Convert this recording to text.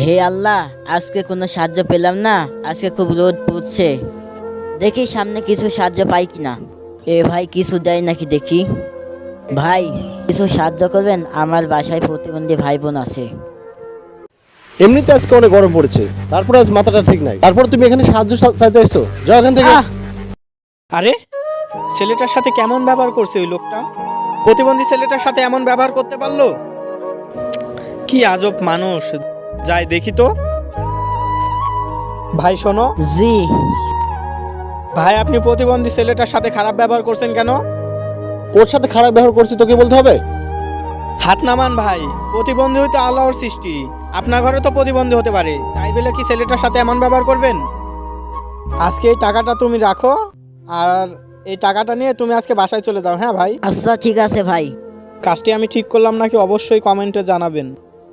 হে আল্লাহ, আজকে কোনো সাহায্য পেলাম না। আজকে খুব রোদ পড়ছে, দেখি সামনে কিছু সাহায্য পাই কিনা। এ ভাই, কিছু দেয় নাকি দেখি। ভাই, কিছু সাহায্য করবেন, আমার বাসায় প্রতিবন্ধী ভাই বোন আছে। এমনিতে আজকে অনেক গরম পড়েছে, তারপরে আজ মাথাটা ঠিক নাই, তারপর তুমি এখানে সাহায্য চাইতে এসছো? যাও এখান থেকে। আরে, ছেলেটার সাথে কেমন ব্যবহার করছে ওই লোকটা? প্রতিবন্ধী ছেলেটার সাথে এমন ব্যবহার করতে পারলো? কি আজব মানুষ! যাই দেখি তো। ভাই শোনো। জি। ভাই, আপনি প্রতিবন্ধী ছেলেটার সাথে খারাপ ব্যবহার করছেন কেন? ওর সাথে খারাপ ব্যবহার করছি তোকে বলতে হবে? হাত নামান ভাই, প্রতিবন্ধী হইতে আল্লাহর সৃষ্টি। আপনার ঘরে তো প্রতিবন্ধী হতে পারে, তাই বলে কি ছেলেটার সাথে এমন ব্যবহার করবেন? আজকে এই টাকাটা তুমি রাখো, আর এই টাকাটা নিয়ে তুমি আজকে বাসায় চলে যাও। হ্যাঁ ভাই। আচ্ছা, ঠিক আছে ভাই। কাজটি আমি ঠিক করলাম নাকি অবশ্যই কমেন্টে জানাবেন।